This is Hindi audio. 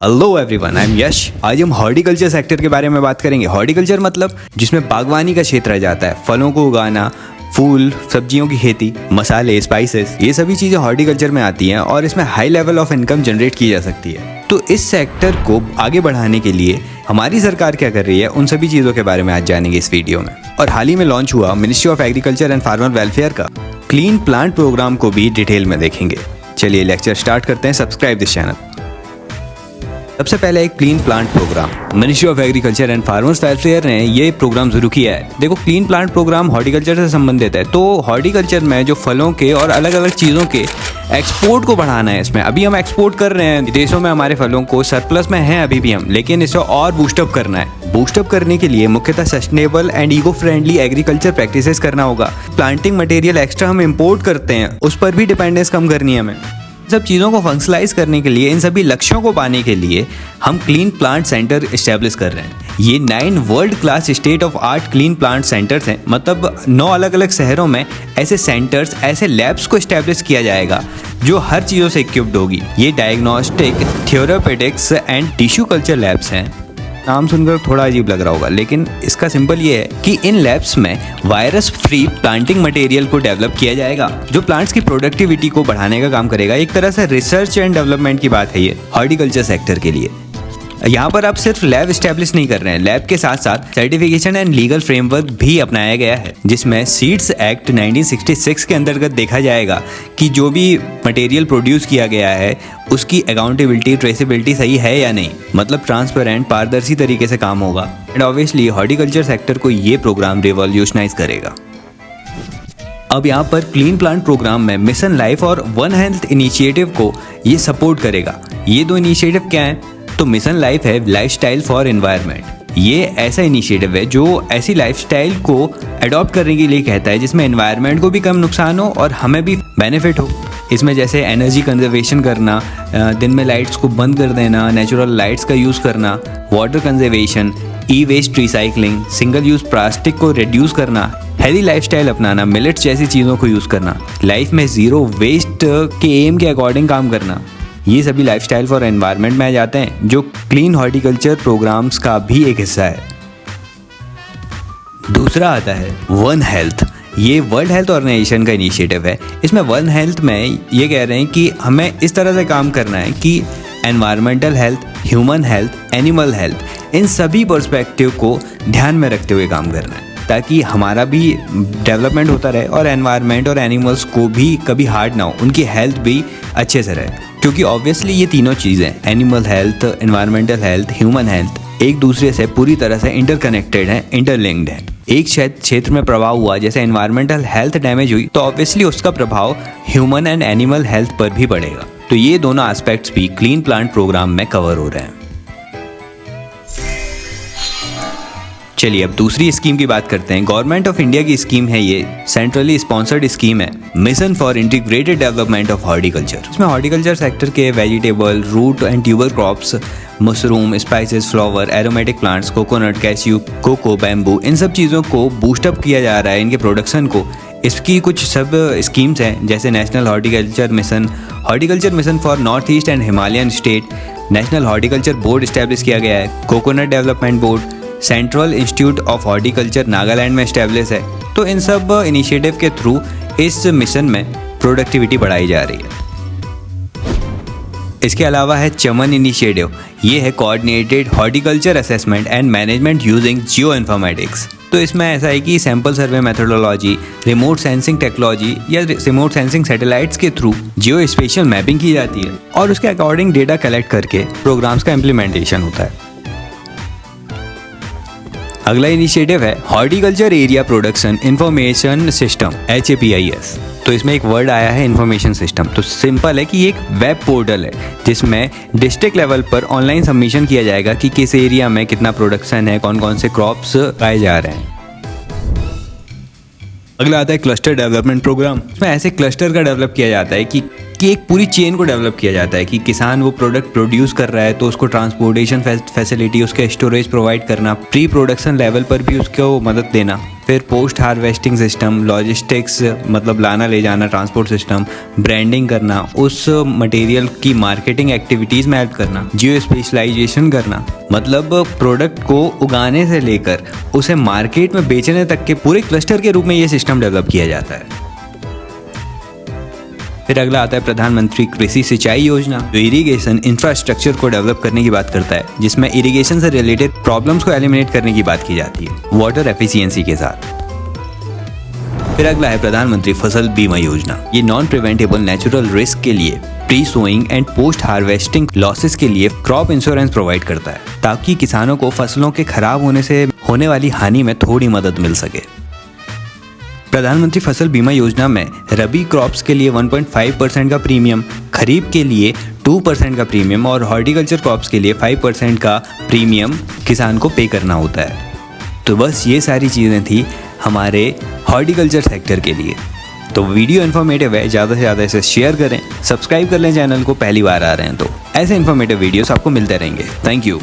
हेलो एवरीवन, आई एम यश। आज हम हॉर्टिकल्चर सेक्टर के बारे में बात करेंगे। हॉर्टिकल्चर मतलब जिसमें बागवानी का क्षेत्र आ जाता है, फलों को उगाना, फूल सब्जियों की खेती, मसाले, स्पाइसेस, ये सभी चीज़ें हॉर्टिकल्चर में आती हैं और इसमें high level of income generate की जा सकती है। तो इस सेक्टर को आगे बढ़ाने के लिए हमारी सरकार क्या कर रही है, उन सभी चीज़ों के बारे में आज जानेंगे इस वीडियो में। और हाल ही में लॉन्च हुआ ministry of agriculture and farmer welfare का क्लीन प्लांट प्रोग्राम को भी डिटेल में देखेंगे। चलिए लेक्चर स्टार्ट करते हैं। Subscribe this channel. सबसे पहले एक clean plant program. Ministry of agriculture and farmers welfare ने ये प्रोग्राम शुरू किया है। देखो, क्लीन प्लांट प्रोग्राम हॉर्टिकल्चर से संबंधित है। तो हॉर्टिकल्चर में जो फलों के और अलग अलग चीज़ों के एक्सपोर्ट को बढ़ाना है। इसमें अभी हम एक्सपोर्ट कर रहे हैं विदेशों में, हमारे फलों को सरप्लस में हैं अभी भी हम, लेकिन इसे और बूस्टअप करना है। बूस्टअप करने के लिए मुख्यतः sustainable and eco friendly agriculture practices करना होगा। प्लांटिंग मटेरियल एक्स्ट्रा हम इम्पोर्ट करते हैं, उस पर भी डिपेंडेंस कम करनी है हमें। सब चीज़ों को फंक्शनलाइज करने के लिए, इन सभी लक्ष्यों को पाने के लिए हम क्लीन प्लांट सेंटर इस्टेब्लिश कर रहे हैं। ये 9 world class state of art clean plant centres हैं। मतलब 9 अलग अलग शहरों में ऐसे सेंटर्स, ऐसे लैब्स को इस्टेब्लिश किया जाएगा जो हर चीज़ों से इक्विप्ड होगी। ये diagnostic, therapeutics and tissue culture labs हैं। नाम सुनकर थोड़ा अजीब लग रहा होगा, लेकिन इसका सिंपल ये है कि इन लैब्स में वायरस फ्री प्लांटिंग मटेरियल को डेवलप किया जाएगा जो प्लांट्स की प्रोडक्टिविटी को बढ़ाने का काम करेगा। एक तरह से रिसर्च एंड डेवलपमेंट की बात है ये हॉर्टिकल्चर सेक्टर के लिए। यहाँ पर आप सिर्फ लैब स्टैब्लिश नहीं कर रहे हैं, लैब के साथ साथ सर्टिफिकेशन एंड लीगल फ्रेमवर्क भी अपनाया गया है, जिसमें सीड्स एक्ट 1966 के अंतर्गत देखा जाएगा कि जो भी मटेरियल प्रोड्यूस किया गया है उसकी अकाउंटेबिलिटी, ट्रेसेबिलिटी सही है या नहीं। मतलब ट्रांसपेरेंट, पारदर्शी तरीके से काम होगा। एंड ऑब्वियसली हॉर्टिकल्चर सेक्टर को ये प्रोग्राम रिवॉल्यूशनाइज करेगा। अब यहाँ पर क्लीन प्लांट प्रोग्राम में मिशन लाइफ और वन हेल्थ इनिशिएटिव को ये सपोर्ट करेगा। ये 2 इनिशिएटिव क्या हैं? तो मिशन लाइफ है लाइफस्टाइल फॉर एनवायरनमेंट। ये ऐसा इनिशिएटिव है जो ऐसी लाइफस्टाइल को अडॉप्ट करने के लिए कहता है जिसमें एनवायरनमेंट को भी कम नुकसान हो और हमें भी बेनिफिट हो। इसमें जैसे एनर्जी कंजर्वेशन करना, दिन में लाइट्स को बंद कर देना, नेचुरल लाइट्स का यूज़ करना, water conservation, e waste recycling, single use plastic को रिड्यूस करना, हेल्दी लाइफस्टाइल अपनाना, मिलेट्स जैसी चीज़ों को यूज़ करना, लाइफ में ज़ीरो वेस्ट के एम के अकॉर्डिंग काम करना। ये सभी लाइफस्टाइल फॉर एनवायरनमेंट में आ जाते हैं जो क्लीन हॉर्टिकल्चर प्रोग्राम्स का भी एक हिस्सा है। दूसरा आता है वन हेल्थ। ये वर्ल्ड हेल्थ ऑर्गेनाइजेशन का इनिशिएटिव है। इसमें वन हेल्थ में ये कह रहे हैं कि हमें इस तरह से काम करना है कि environmental health, human health, animal health, इन सभी पर्सपेक्टिव को ध्यान में रखते हुए काम करना है ताकि हमारा भी डेवलपमेंट होता रहे और एनवायरनमेंट और एनिमल्स को भी कभी हार्ड ना हो, उनकी हेल्थ भी अच्छे से रहे। क्योंकि ऑब्वियसली ये तीनों चीज़ें, animal health, environmental health, human health, एक दूसरे से पूरी तरह से इंटरकनेक्टेड हैं, इंटरलिंक्ड हैं। एक क्षेत्र में प्रभाव हुआ, जैसे एनवायरमेंटल हेल्थ डैमेज हुई, तो ऑब्वियसली उसका प्रभाव ह्यूमन एंड एनिमल हेल्थ पर भी पड़ेगा। तो ये दोनों एस्पेक्ट्स भी क्लीन प्लांट प्रोग्राम में कवर हो रहे हैं। चलिए अब दूसरी स्कीम की बात करते हैं। गवर्नमेंट ऑफ इंडिया की स्कीम है, ये सेंट्रली स्पॉन्सर्ड स्कीम है, mission for integrated development of horticulture. इसमें हॉर्टिकल्चर सेक्टर के vegetable, root and tuber crops, mushroom, spices, flower, aromatic plants, coconut, cashew, cocoa, bamboo, इन सब चीज़ों को बूस्टअप किया जा रहा है, इनके प्रोडक्शन को। इसकी कुछ सब स्कीम्स हैं, जैसे national horticulture mission for north east and Himalayan state, national horticulture board establish किया गया है, coconut development board, central institute of horticulture Nagaland में इस्टेब्लिश है। तो इन सब इनिशिएटिव के थ्रू इस मिशन में प्रोडक्टिविटी बढ़ाई जा रही है। इसके अलावा है चमन इनिशिएटिव। ये है coordinated horticulture assessment and management using geo informatics. तो इसमें ऐसा है कि sample survey methodology, remote sensing technology या रिमोट सेंसिंग सैटेलाइट्स के थ्रू जियो स्पेशियल मैपिंग की जाती है और उसके अकॉर्डिंग डेटा कलेक्ट करके प्रोग्राम्स का इम्प्लीमेंटेशन होता है। अगला इनिशिएटिव है horticulture area production information system, HAPIS। तो इसमें एक वर्ड आया है इंफॉर्मेशन सिस्टम। तो सिंपल है कि ये एक वेब पोर्टल है जिसमें डिस्ट्रिक्ट लेवल पर ऑनलाइन सबमिशन किया जाएगा कि किस एरिया में कितना प्रोडक्शन है, कौन कौन से क्रॉप्स उगाए जा रहे हैं। अगला आता है क्लस्टर डेवलपमेंट प्रोग्राम। इसमें ऐसे क्लस्टर का डेवलप किया जाता है कि एक पूरी चेन को डेवलप किया जाता है कि किसान वो प्रोडक्ट प्रोड्यूस कर रहा है तो उसको ट्रांसपोर्टेशन फैसिलिटी, उसके स्टोरेज प्रोवाइड करना, प्री प्रोडक्शन लेवल पर भी उसको मदद देना, फिर पोस्ट हार्वेस्टिंग सिस्टम, लॉजिस्टिक्स मतलब लाना ले जाना, ट्रांसपोर्ट सिस्टम, ब्रांडिंग करना, उस मटेरियल की मार्केटिंग एक्टिविटीज़ में हेल्प करना, जियो स्पेशलाइजेशन करना मतलब प्रोडक्ट को उगाने से लेकर उसे मार्केट में बेचने तक के पूरे क्लस्टर के रूप में ये सिस्टम डेवलप किया जाता है। फिर अगला आता है प्रधानमंत्री कृषि सिंचाई योजना, जो इरिगेशन इंफ्रास्ट्रक्चर को डेवलप करने की बात करता है, जिसमें इरिगेशन से रिलेटेड प्रॉब्लम्स को एलिमिनेट करने की बात की जाती है वाटर एफिशिएंसी के साथ। फिर अगला है प्रधानमंत्री फसल बीमा योजना। ये नॉन प्रिवेंटेबल नेचुरल रिस्क के लिए, pre sowing and post harvesting losses के लिए क्रॉप इंश्योरेंस प्रोवाइड करता है, ताकि किसानों को फसलों के खराब होने से होने वाली हानि में थोड़ी मदद मिल सके। प्रधानमंत्री फसल बीमा योजना में रबी क्रॉप्स के लिए 1.5% का प्रीमियम, खरीफ के लिए 2% का प्रीमियम और हॉर्टिकल्चर क्रॉप्स के लिए 5% का प्रीमियम किसान को पे करना होता है। तो बस ये सारी चीज़ें थी हमारे हॉर्टिकल्चर सेक्टर के लिए। तो वीडियो इन्फॉर्मेटिव है, ज़्यादा से ज़्यादा इसे शेयर करें, सब्सक्राइब कर लें चैनल को, पहली बार आ रहे हैं तो। ऐसे इन्फॉर्मेटिव वीडियोस आपको मिलते रहेंगे। Thank you.